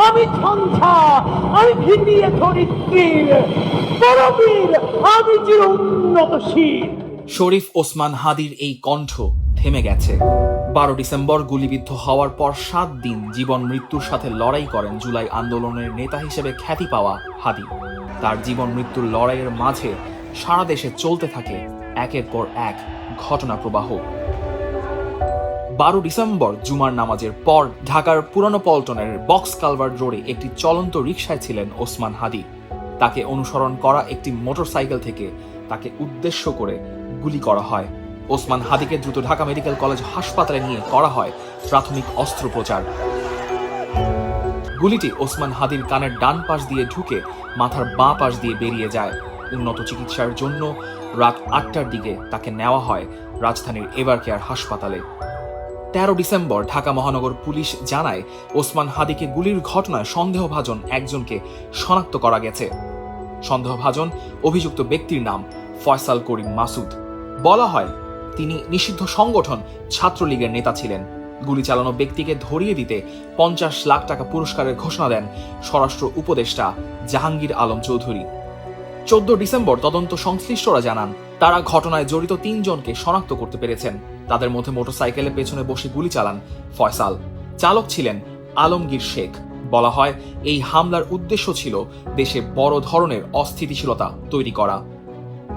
আমি ঝঞ্ঝা, আমি ভিটিয়ে ধরিত্রীর পরবীর, আমি চির উন্নতশীল। শরীফ ওসমান হাদির এই কণ্ঠ থেমে গেছে। 12 ডিসেম্বর গুলিবিদ্ধ হওয়ার পর 7 দিন জীবন মৃত্যুর সাথে লড়াই করেন জুলাই আন্দোলনের নেতা হিসেবে খ্যাতি পাওয়া হাদি। তার জীবন মৃত্যুর লড়াইয়ের মাঝে সারা দেশে চলতে থাকে একের পর এক ঘটনা প্রবাহ। 12 ডিসেম্বর জুমার নামাজের পর ঢাকার পুরানো পল্টনের বক্স কালভার্ট রোডে একটি চলন্ত রিকশায় ছিলেন ওসমান হাদি। তাকে অনুসরণ করা একটি মোটরসাইকেল থেকে তাকে উদ্দেশ্য করে গুলি করা হয়। ওসমান হাদিকে দ্রুত ঢাকা মেডিকেল কলেজ হাসপাতালে নিয়ে করা হয় প্রাথমিক অস্ত্রোপচার। গুলিটি ওসমান হাদির কানের ডান পাশ দিয়ে ঢুকে মাথার বাঁ পাশ দিয়ে বেরিয়ে যায়। উন্নত চিকিৎসার জন্য রাত 8টার দিকে তাকে নেওয়া হয় রাজধানীর এভার কেয়ার হাসপাতালে। 13 ডিসেম্বর ঢাকা মহানগর পুলিশ জানায় ওসমান হাদিকে গুলির ঘটনায় সন্দেহভাজন একজনকে শনাক্ত করা গেছে। সন্দেহভাজন অভিযুক্ত ব্যক্তির নাম ফয়সাল করিম মাসুদ। বলা হয় তিনি নিষিদ্ধ সংগঠন ছাত্রলীগের নেতা ছিলেন। গুলি চালানো ব্যক্তিকে ধরিয়ে দিতে 50 লাখ টাকা পুরস্কারের ঘোষণা দেন স্বরাষ্ট্র উপদেষ্টা জাহাঙ্গীর আলম চৌধুরী। 14 ডিসেম্বর তদন্ত সংশ্লিষ্টরা জানান তারা ঘটনায় জড়িত 3 জনকে শনাক্ত করতে পেরেছেন। তাদের মধ্যে মোটরসাইকেলের পেছনে বসে গুলি চালান ফয়সাল। চালক ছিলেন আলমগীর শেখ। বলা হয় এই হামলার উদ্দেশ্য ছিল দেশে বড় ধরনের অস্থিতিশীলতা তৈরি করা।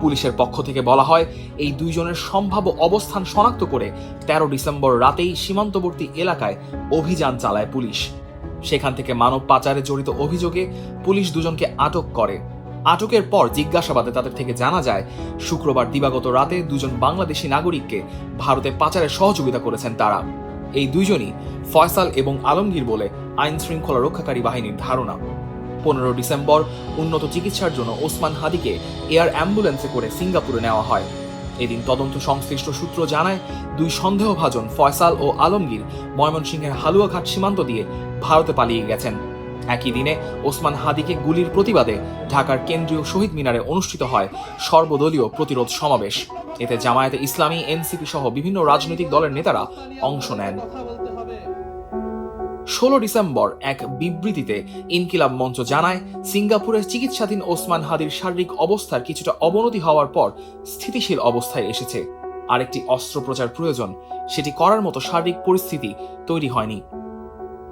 পুলিশের পক্ষ থেকে বলা হয় এই 2 জনের সম্ভাব্য অবস্থান শনাক্ত করে 13 ডিসেম্বর রাতেই সীমান্তবর্তী এলাকায় অভিযান চালায় পুলিশ। সেখান থেকে মানব পাচারে জড়িত অভিযোগে পুলিশ 2 জনকে আটক করে। আটকের পর জিজ্ঞাসাবাদে তাদের থেকে জানা যায় শুক্রবার দিবাগত রাতে 2 জন বাংলাদেশি নাগরিককে ভারতে পাচারে সহযোগিতা করেছেন তারা। এই 2 জনই ফয়সাল এবং আলমগীর বলে আইন শৃঙ্খলা রক্ষাকারী বাহিনীর ধারণা। 15 ডিসেম্বর উন্নত চিকিৎসার জন্য ওসমান হাদিকে এয়ার অ্যাম্বুলেন্সে করে সিঙ্গাপুরে নেওয়া হয়। এদিন তদন্ত সংশ্লিষ্ট সূত্র জানায় 2 সন্দেহভাজন ফয়সাল ও আলমগীর ময়মনসিংহের হালুয়াঘাট সীমান্ত দিয়ে ভারতে পালিয়ে গেছেন। একই দিনে ওসমান হাদিকে গুলির প্রতিবাদে ঢাকার কেন্দ্রীয় শহীদ মিনারে অনুষ্ঠিত হয় সর্বদলীয় প্রতিরোধ সমাবেশ। এতে জামায়াতে ইসলামী, এনসিপি সহ বিভিন্ন রাজনৈতিক দলের নেতারা অংশ নেন। 16 ডিসেম্বর এক বিবৃতিতে ইনকিলাব মঞ্চ জানায় সিঙ্গাপুরের চিকিৎসাধীন ওসমান হাদির শারীরিক অবস্থার কিছুটা অবনতি হওয়ার পর স্থিতিশীল অবস্থায় এসেছে। আরেকটি অস্ত্রোপচার প্রয়োজন, সেটি করার মতো শারীরিক পরিস্থিতি তৈরি হয়নি।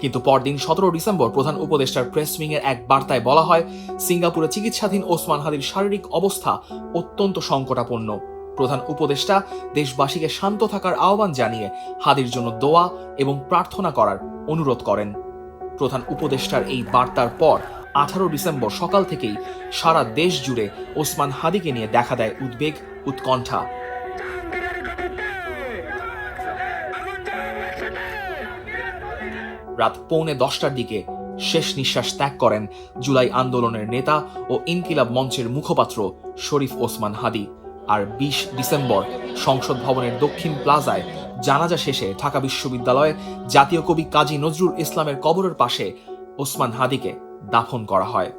কিন্তু পরদিন 17 ডিসেম্বর প্রধান উপদেষ্টার প্রেস উইংয়ের এক বার্তায় বলা হয় সিঙ্গাপুরে চিকিৎসাধীন ওসমান হাদির শারীরিক অবস্থা অত্যন্ত সংকটাপন্ন। প্রধান উপদেষ্টা দেশবাসীকে শান্ত থাকার আহ্বান জানিয়ে হাদির জন্য দোয়া এবং প্রার্থনা করার অনুরোধ করেন। প্রধান উপদেষ্টার এই বার্তার পর 18 ডিসেম্বর সকাল থেকেই সারা দেশ জুড়ে ওসমান হাদিকে নিয়ে দেখা দেয় উদ্বেগ, উৎকণ্ঠা। রাত 9:45টার দিকে শেষ নিঃশ্বাস ত্যাগ করেন জুলাই আন্দোলনের নেতা ও ইনকিলাব মঞ্চের মুখপাত্র শরীফ ওসমান হাদি। আর 20 ডিসেম্বর সংসদ ভবনের দক্ষিণ প্লাজায় জানাজা শেষে ঢাকা বিশ্ববিদ্যালয়ে জাতীয় কবি কাজী নজরুল ইসলামের কবরের পাশে ওসমান হাদিকে দাফন করা হয়।